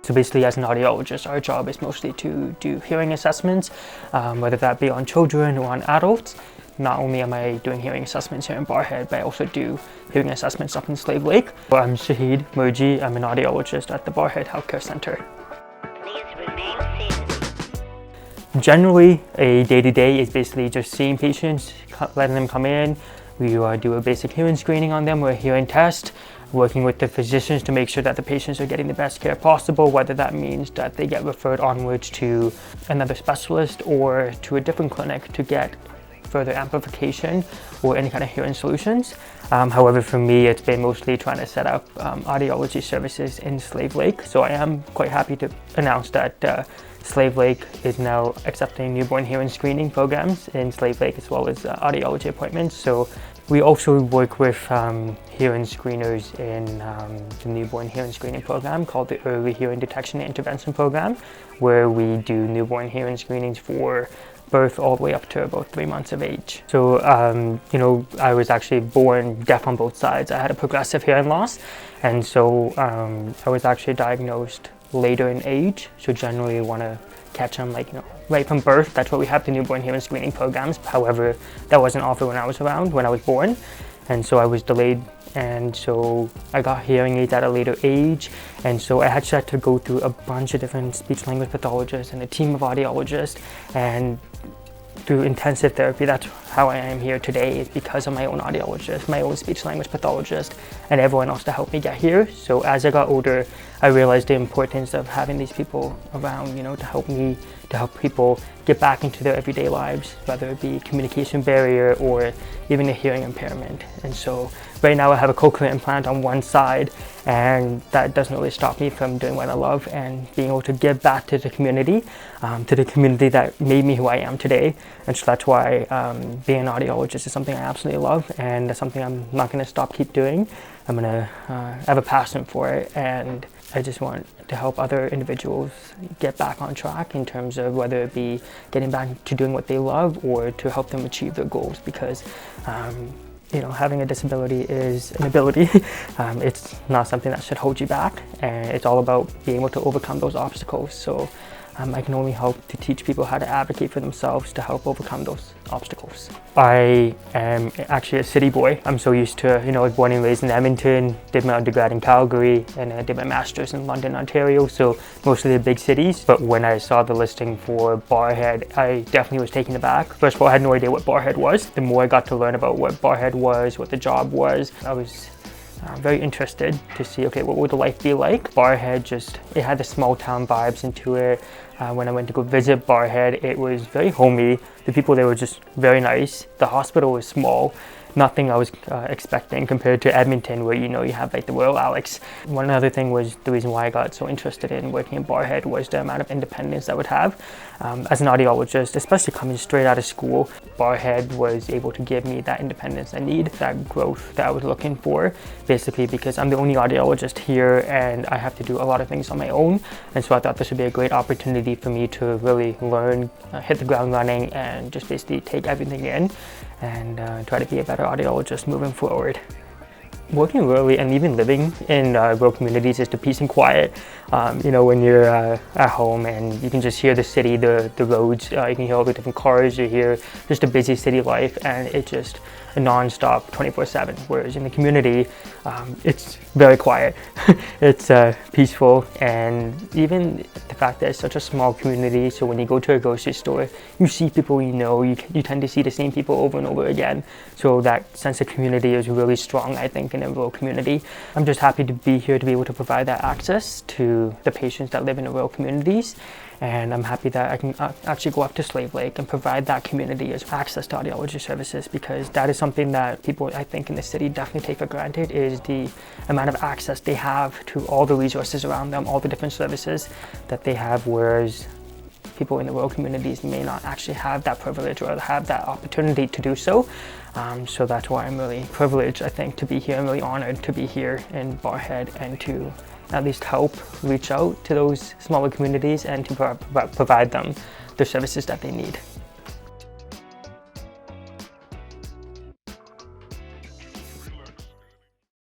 So basically, as an audiologist, our job is mostly to do hearing assessments, whether that be on children or on adults. Not only am I doing hearing assessments here in Barrhead, but I also do hearing assessments up in Slave Lake. I'm Shaheed Murji. I'm an audiologist at the Barrhead Healthcare Centre. Generally, a day-to-day is basically just seeing patients, letting them come in. We do a basic hearing screening on them or a hearing test, working with the physicians to make sure that the patients are getting the best care possible, whether that means that they get referred onwards to another specialist or to a different clinic to get further amplification or any kind of hearing solutions. However, for me, it's been mostly trying to set up audiology services in Slave Lake. So I am quite happy to announce that Slave Lake is now accepting newborn hearing screening programs in Slave Lake, as well as audiology appointments. So we also work with hearing screeners in the newborn hearing screening program called the Early Hearing Detection and Intervention Program, where we do newborn hearing screenings for birth all the way up to about 3 months of age. So, I was actually born deaf on both sides. I had a progressive hearing loss, and so I was actually diagnosed later in age. So generally you want to catch them right from birth. That's what we have, the newborn hearing screening programs. However, that wasn't offered when I was born. And so I was delayed, and so I got hearing aids at a later age. And so I had to go through a bunch of different speech language pathologists and a team of audiologists, and through intensive therapy. That's how I am here today, is because of my own audiologist, my own speech language pathologist, and everyone else to help me get here. So as I got older, I realized the importance of having these people around, to help people get back into their everyday lives, whether it be communication barrier or even a hearing impairment. And so right now I have a cochlear implant on one side, and that doesn't really stop me from doing what I love and being able to give back to the community that made me who I am today. And so that's why being an audiologist is something I absolutely love, and that's something I'm not going to keep doing. I'm going to have a passion for it, and I just want to help other individuals get back on track in terms of whether it be getting back to doing what they love or to help them achieve their goals, because having a disability is an ability. It's not something that should hold you back, and it's all about being able to overcome those obstacles. So I can only help to teach people how to advocate for themselves to help overcome those obstacles. I am actually a city boy. I'm so used to, I was born and raised in Edmonton, did my undergrad in Calgary, and I did my master's in London, Ontario, so mostly the big cities. But when I saw the listing for Barrhead, I definitely was taken aback. First of all, I had no idea what Barrhead was. The more I got to learn about what Barrhead was, what the job was, I was very interested to see, okay, what would the life be like? Barrhead it had the small town vibes into it. When I went to go visit Barrhead, it was very homey. The people there were just very nice. The hospital was small. Nothing I was expecting compared to Edmonton, where you have the Royal Alex. One other thing was the reason why I got so interested in working in Barrhead was the amount of independence I would have. As an audiologist, especially coming straight out of school, Barrhead was able to give me that independence I need, that growth that I was looking for, basically because I'm the only audiologist here and I have to do a lot of things on my own. And so I thought this would be a great opportunity for me to really learn, hit the ground running, and just basically take everything in and try to be a better audiologist moving forward. Working rurally and even living in rural communities is the peace and quiet. When you're at home and you can just hear the city, the roads, you can hear all the different cars, you hear just a busy city life, and it's just a non-stop 24/7. Whereas in the community, it's very quiet. It's peaceful, and even the fact that it's such a small community, so when you go to a grocery store, you see people you tend to see the same people over and over again. So that sense of community is really strong, I think, in a rural community. I'm just happy to be here to be able to provide that access to the patients that live in the rural communities. And I'm happy that I can actually go up to Slave Lake and provide that community as access to audiology services, because that is something that people, I think, in the city definitely take for granted, is the amount of access they have to all the resources around them, all the different services that they have, whereas people in the rural communities may not actually have that privilege or have that opportunity to do so. So that's why I'm really privileged, I think, to be here. I'm really honored to be here in Barrhead and to at least help reach out to those smaller communities and to provide them the services that they need.